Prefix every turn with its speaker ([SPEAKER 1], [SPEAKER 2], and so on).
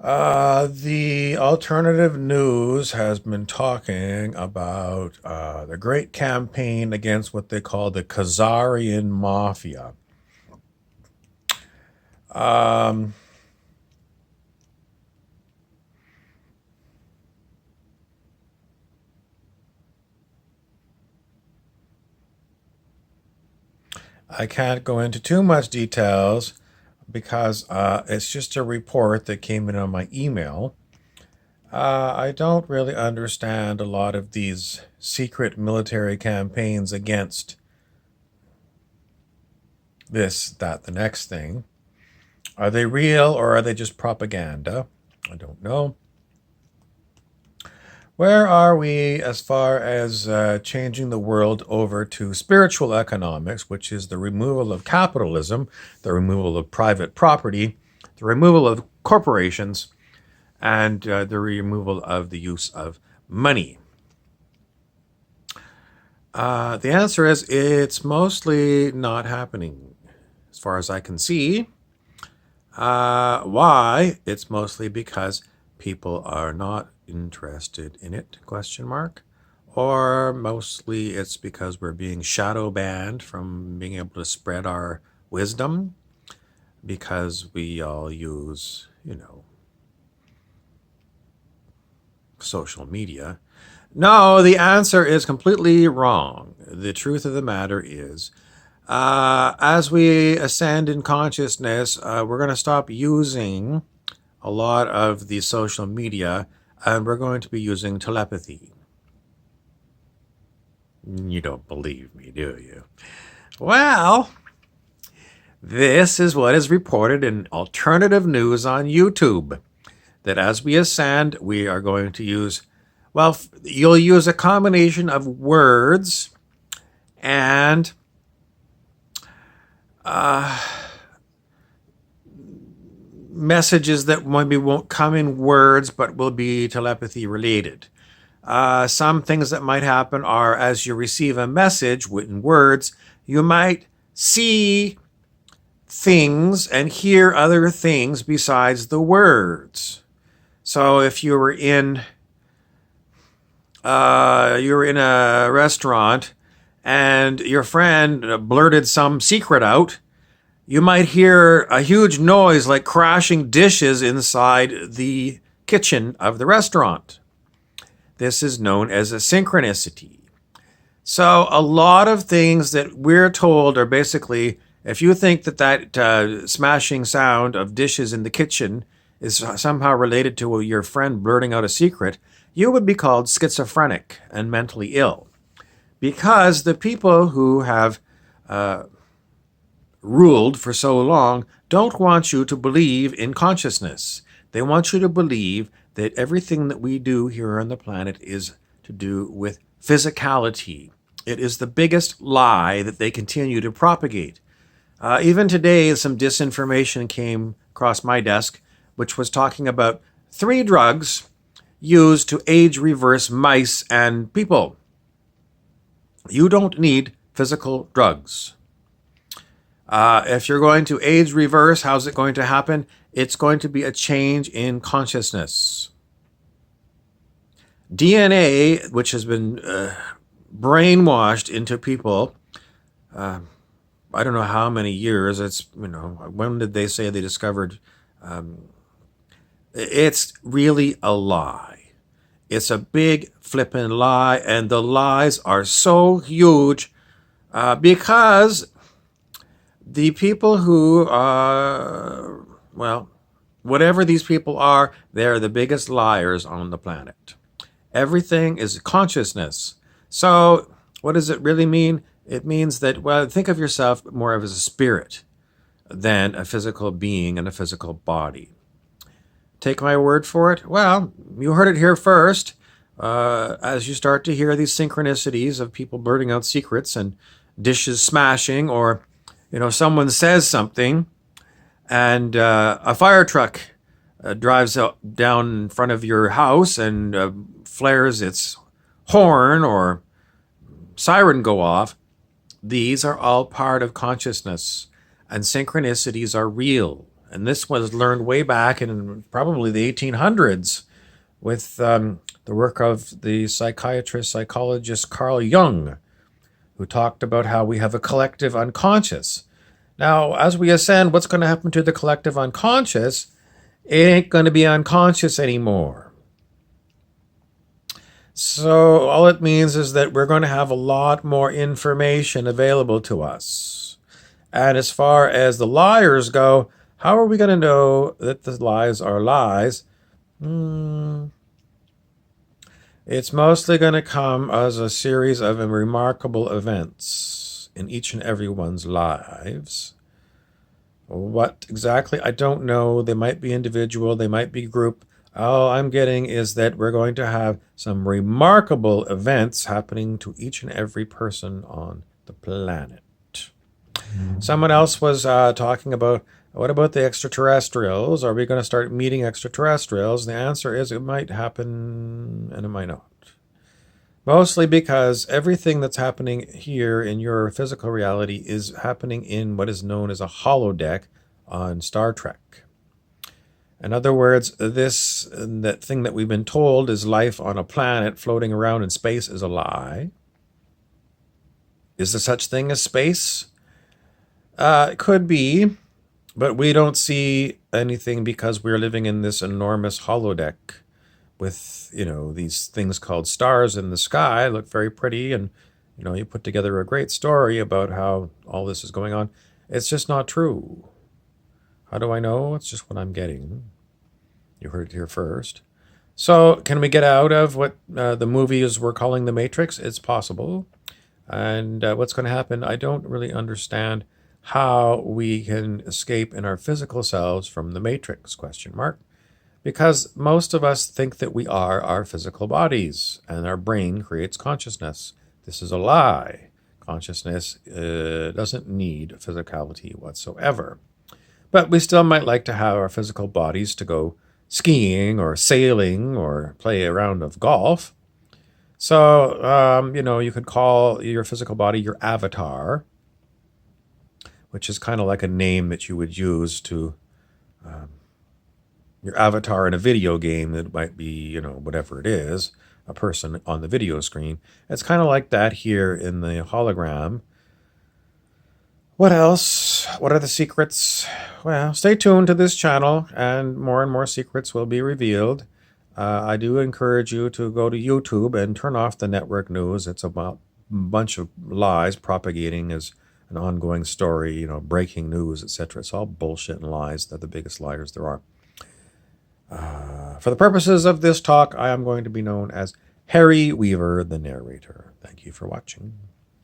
[SPEAKER 1] The alternative news has been talking about the great campaign against what they call the Khazarian Mafia. Um, I can't go into too much details because it's just a report that came in on my email. I don't really understand a lot of these secret military campaigns against this, that, the next thing. Are they real or are they just propaganda? I don't know. Where are we as far as changing the world over to spiritual economics, which is the removal of capitalism, the removal of private property, the removal of corporations, and the removal of the use of money? The answer is it's mostly not happening, as far as I can see. Why? It's mostly because people are not interested in it, question mark. Or mostly it's because we're being shadow banned from being able to spread our wisdom because we all use, social media. No, the answer is completely wrong. The truth of the matter is, as we ascend in consciousness, we're going to stop using a lot of the social media and we're going to be using telepathy. You don't believe me, do you? Well, this is what is reported in alternative news on YouTube. That as we ascend, we are going to use, well, you'll use a combination of words and messages that maybe won't come in words but will be telepathy related. Some things that might happen are as you receive a message in words, you might see things and hear other things besides the words. So if you were in a restaurant and your friend blurted some secret out, you might hear a huge noise like crashing dishes inside the kitchen of the restaurant. This is known as a synchronicity. So a lot of things that we're told are basically, if you think that smashing sound of dishes in the kitchen is somehow related to your friend blurting out a secret, you would be called schizophrenic and mentally ill. Because the people who have ruled for so long don't want you to believe in consciousness. They want you to believe that everything that we do here on the planet is to do with physicality. It is the biggest lie that they continue to propagate. Even today, some disinformation came across my desk, which was talking about 3 drugs used to age reverse mice and people. You don't need physical drugs. If you're going to age reverse, how's it going to happen? It's going to be a change in consciousness. DNA, which has been brainwashed into people, I don't know how many years. When did they say they discovered? It's really a lie. It's a big flippin' lie, and the lies are so huge because the people who whatever these people are, they're the biggest liars on the planet. Everything is consciousness. So what does it really mean? It means that, think of yourself more as a spirit than a physical being and a physical body. Take my word for it? Well, you heard it here first. As you start to hear these synchronicities of people blurting out secrets and dishes smashing, or someone says something and a fire truck drives down in front of your house and flares its horn or siren go off, these are all part of consciousness, and synchronicities are real. And this was learned way back in probably the 1800s with the work of the psychiatrist, psychologist Carl Jung, who talked about how we have a collective unconscious. Now, as we ascend, what's going to happen to the collective unconscious? It ain't going to be unconscious anymore. So all it means is that we're going to have a lot more information available to us. And as far as the liars go, how are we going to know that the lies are lies? It's mostly going to come as a series of remarkable events in each and every one's lives. What exactly? I don't know. They might be individual, they might be group. All I'm getting is that we're going to have some remarkable events happening to each and every person on the planet. Someone else was talking about, what about the extraterrestrials? Are we going to start meeting extraterrestrials? The answer is it might happen and it might not. Mostly because everything that's happening here in your physical reality is happening in what is known as a holodeck on Star Trek. In other words, that thing that we've been told is life on a planet floating around in space is a lie. Is there such thing as space? It could be, but we don't see anything because we're living in this enormous holodeck with, these things called stars in the sky. Look very pretty, and, you put together a great story about how all this is going on. It's just not true. How do I know? It's just what I'm getting. You heard it here first. So can we get out of what the movies were calling the Matrix? It's possible. And what's going to happen? I don't really understand how we can escape in our physical selves from the Matrix, ? Because most of us think that we are our physical bodies and our brain creates consciousness. This is a lie. Consciousness doesn't need physicality whatsoever. But we still might like to have our physical bodies to go skiing or sailing or play a round of golf. So, you could call your physical body your avatar, which is kind of like a name that you would use to your avatar in a video game that might be, whatever it is, a person on the video screen. It's kind of like that here in the hologram. What else? What are the secrets? Well, stay tuned to this channel and more secrets will be revealed. I do encourage you to go to YouTube and turn off the network news. It's about a bunch of lies propagating as an ongoing story, breaking news, etc. It's all bullshit and lies. They're the biggest liars there are. For the purposes of this talk, I am going to be known as Harry Weaver, the narrator. Thank you for watching.